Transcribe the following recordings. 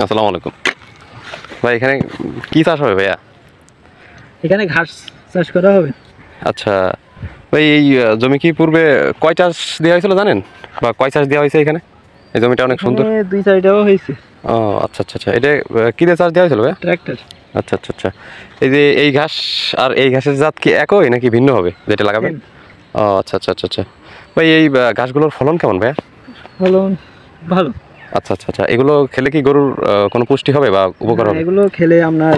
আসসালামু আলাইকুম ভাই। এখানে কি চাষ হবে ভাইয়া? এখানে ঘাস চাষ করা হবে। আচ্ছা ভাই, এই জমি কি পূর্বে কয় চাষ দেওয়া হয়েছিল জানেন, বা কয় চাষ দেওয়া হয়েছে এখানে? এই জমিটা অনেক সুন্দর। 2-4টাও হয়েছে। ও আচ্ছা আচ্ছা আচ্ছা, এটা কি দিয়ে চাষ দেওয়া হয়েছিল ভাইয়া? ট্রাক্টর। আচ্ছা আচ্ছা আচ্ছা, এই যে এই ঘাস আর এই ঘাসের জাত কি একই নাকি ভিন্ন হবে যেটা লাগাবেন? ও আচ্ছা আচ্ছা আচ্ছা আচ্ছা ভাই, এই ঘাসগুলোর ফলন কেমন ভাইয়া? ফলন ভালো। আচ্ছা আচ্ছা আচ্ছা, এগুলো খেলে কি গরুর কোনো পুষ্টি হবে বা উপকার হবে? এগুলো খেলে আপনার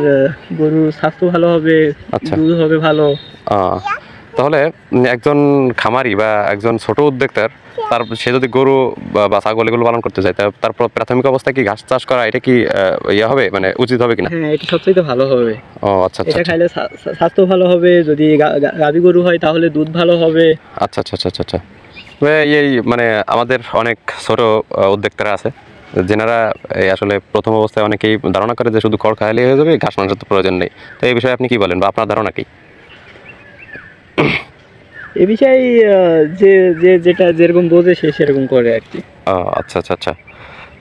গরুর স্বাস্থ্য ভালো হবে। আচ্ছা, দুধ হবে ভালো। তাহলে একজন খামারি বা একজন ছোট উদ্যোক্তার সে যদি গরু বা ছাগল এগুলো পালন করতে চায়, তার প্রাথমিক অবস্থায় কি ঘাস চাষ করা এটা কি ইয়ে হবে, মানে উচিত হবে কিনা? হ্যাঁ, এটা সবচেয়ে ভালো হবে। ও আচ্ছা আচ্ছা, এটা খাইলে স্বাস্থ্য ভালো হবে। যদি গাভী গরু হয় তাহলে দুধ ভালো হবে। আচ্ছা আচ্ছা আচ্ছা আচ্ছা। এই মানে আমাদের অনেক ছোট উদ্যোক্তারা আছে যেনারা আসলে প্রথম অবস্থায় অনেকেই ধারণা করে যে শুধু খড় খাওয়ালেই হয়ে যাবে, ঘাস মাংসের তো প্রয়োজন নেই। তো এই বিষয়ে আপনি কি বলেন বা আপনার ধারণা কি? এ বিষয়ে যে যে যেটা যেরকম বোঝে সে সেরকম করে আর কি। আচ্ছা আচ্ছা আচ্ছা,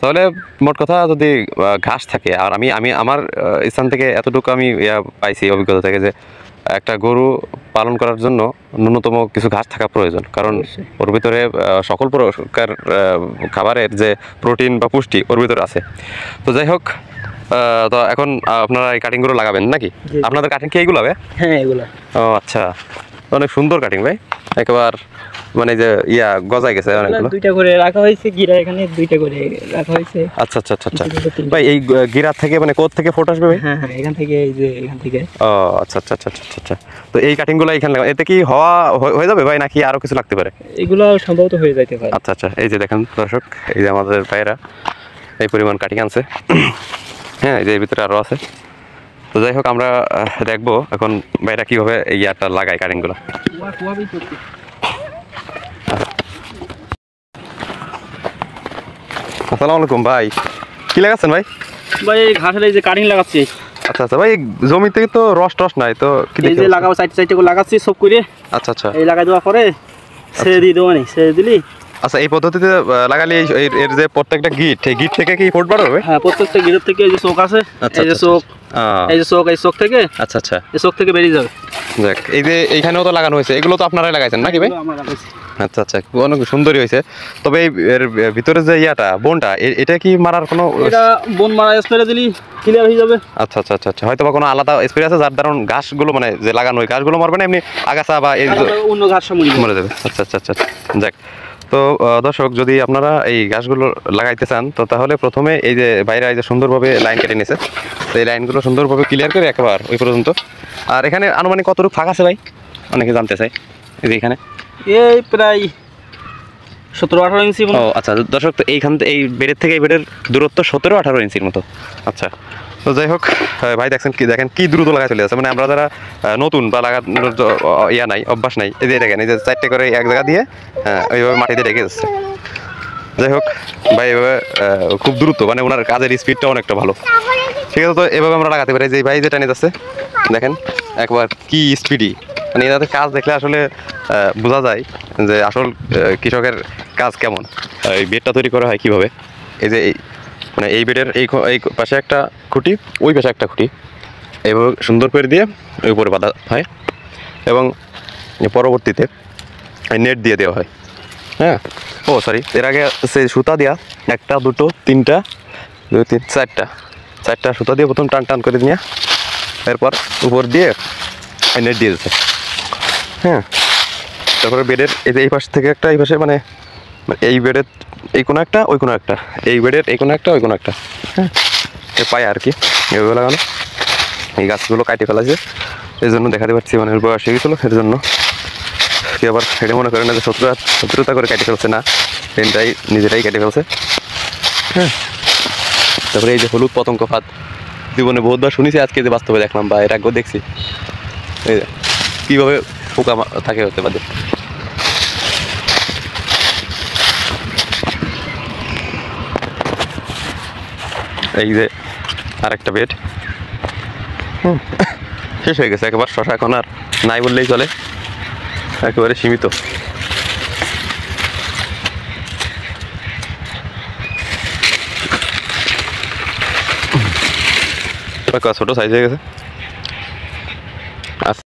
তাহলে মোট কথা যদি ঘাস থাকে, আর আমি আমি আমার স্থান থেকে এতটুকু আমি পাইছি অভিজ্ঞতা থেকে, যে একটা গরু পালন করার জন্য ন্যূনতম কিছু ঘাস থাকা প্রয়োজন, কারণ ওর ভিতরে সকল প্রকার খাবারের যে প্রোটিন বা পুষ্টি ওর ভিতরে আছে। তো যাই হোক, তো এখন আপনারা এই কাটিংগুলো লাগাবেন নাকি? আপনাদের কাটিং কি এইগুলো হবে? হ্যাঁ, এগুলো। ও আচ্ছা, অনেক সুন্দর কাটিং ভাই, একেবারে মানে যে গজায় গেছে অনেকগুলো। 2টা করে রাখা হয়েছে গিরা, এখানে 2টা করে রাখা হয়েছে। আচ্ছা আচ্ছা আচ্ছা আচ্ছা ভাই, এই গিরা থেকে মানে কোথা থেকে ফোট আসবে ভাই? হ্যাঁ হ্যাঁ, এখান থেকে, এই যে এখান থেকে। ও আচ্ছা আচ্ছা আচ্ছা আচ্ছা আচ্ছা, তো এই কাটিংগুলো এখানে লাগা, এতে কি হয়ে যাবে ভাই, নাকি আরো কিছু লাগতে পারে? এগুলো সম্ভবত হয়ে যাইতে পারে। আচ্ছা আচ্ছা, এই যে দেখেন দর্শক, এই যে আমাদের ভাইয়েরা এই পরিমাণ কাটিং আনছে। হ্যাঁ, এই যে এর ভিতরে আরো আছে। তো যাই হোক, আমরা দেখবো এখন ভাইরা কিভাবে এই লাগায় কাটিংগুলো। আসসালামু আলাইকুম ভাই, কি লাগাচ্ছেন ভাই? ভাই ঘাসের এই যে কাটিং লাগাচ্ছি। আচ্ছা আচ্ছা ভাই, জমিতে তো রস নাই তো কি এই যে লাগাবো, সাইডে করে লাগাচ্ছি সব করে। আচ্ছা আচ্ছা, এই লাগাই দেওয়ার পরে ছেড়ে দিয়ে দেবো, ছেড়ে দিলি। আচ্ছা, এই পদ্ধতিতে লাগালে এর যে প্রত্যেকটা গিট, এই গিট থেকে কি ফোট বার হবে? হ্যাঁ, প্রত্যেকটা গিটের থেকে এই যে চোখ আছে, এই যে চোখ, এই যে চোখ, এই চোখ থেকে, আচ্ছা আচ্ছা, এই চোখ থেকে বেরিয়ে যাবে। দেখ, এই যে এইখানেও তো লাগানো হয়েছে, এগুলো তো আপনারাই লাগাইছেন নাকি ভাই? আমরা লাগাইছি। আচ্ছা আচ্ছা, অনেক সুন্দরই হয়েছে। তবে এর ভিতরে যে বোনটা, এটা কি মারার কোনো? এটা বোন মারা স্প্রে দিলি ক্লিয়ার হয়ে যাবে। আচ্ছা আচ্ছা আচ্ছা আচ্ছা, হয়তো বা কোনো আলাদা স্প্রে আছে যার কারণ ঘাসগুলো মানে যে লাগানো ওই ঘাসগুলো মরবে না, এমনি আগাছা বা এই অন্য ঘাস মরে যাবে। আচ্ছা আচ্ছা আচ্ছা, যাক। তো দর্শক, যদি আপনারা এই গাছগুলো লাগাইতে চান, তো তাহলে প্রথমে এই যে বাইরে এই যে সুন্দরভাবে লাইন কেটে নিয়েছে, তো এই লাইনগুলো সুন্দরভাবে ক্লিয়ার করে একবার ওই পর্যন্ত। আর এখানে আনুমানিক কতটুকু ফাঁক আছে ভাই, অনেকে জানতে চাই। এই যে এখানে এই প্রায় 17-18 ইঞ্চি। ও আচ্ছা দর্শক, তো এইখান থেকে এই বেডের থেকে এই বেডের দূরত্ব 17-18 ইঞ্চির মতো। আচ্ছা, তো যাই হোক ভাই, দেখেন কি দ্রুত লাগা চলে যাচ্ছে, মানে আমরা যারা নতুন বা লাগানোর নাই, অভ্যাস নাই, এই যে দেখেন, এই যে 4টে করে এক জায়গা দিয়ে ওইভাবে মাটিতে রেখে যাচ্ছে। যাই হোক ভাই, এভাবে খুব দ্রুত, মানে ওনার কাজের স্পিডটা অনেকটা ভালো। ঠিক আছে, তো এভাবে আমরা লাগাতে পারি। যে ভাই যেটা নিয়ে যাচ্ছে দেখেন একবার কি স্পিডি, মানে এদের কাজ দেখলে আসলে বোঝা যায় যে আসল কৃষকের কাজ কেমন। এই বেডটা তৈরি করা হয় কীভাবে, এই যে মানে এই বেডের এই পাশে একটা খুঁটি, ওই পাশে একটা খুঁটি, এইভাবে সুন্দর করে দিয়ে ওই উপরে বাঁধা হয়, এবং পরবর্তীতে নেট দিয়ে দেওয়া হয়। হ্যাঁ, ও সরি, এর আগে সেই সুতা দেওয়া 1, 2, 3, 2, 3, 4টা সুতা দিয়ে প্রথম টান করে নিয়ে এরপর উপর দিয়ে নেট দিয়ে দিচ্ছে। হ্যাঁ, তারপরে বেডের এই পাশ থেকে একটা, এই পাশে মানে এই বেডের এই কোনো একটা, ওই কোনো একটা, এই বেডের এই কোনো একটা, ওই কোনো একটা। হ্যাঁ, এই পায়ে আর কি এভাবে লাগানো। এই গাছগুলো কাটে ফেলাছে, এই জন্য দেখাতে পাচ্ছি, মানে বয়স হয়ে গেছিলো, এর জন্য কেউ আবার এটা মনে করে না যে শত্রুতা করে কেটে ফেলছে, না, পেনটাই নিজেরাই কেটে ফেলছে। হ্যাঁ, তারপরে এই যে হলুদ পতঙ্গ ফাঁদ, জীবনে বহুতবার শুনেছি, আজকে যে বাস্তবে দেখলাম, বা এর আগেও দেখছি এই কীভাবে পোকা থাকে হতে পারে। এই যে আরেকটা বেড শেষ হয়ে গেছে একেবারে, শশা এখন আর নাই বললেই চলে, একেবারে সীমিত। ছোটো সাইজ হয়ে গেছে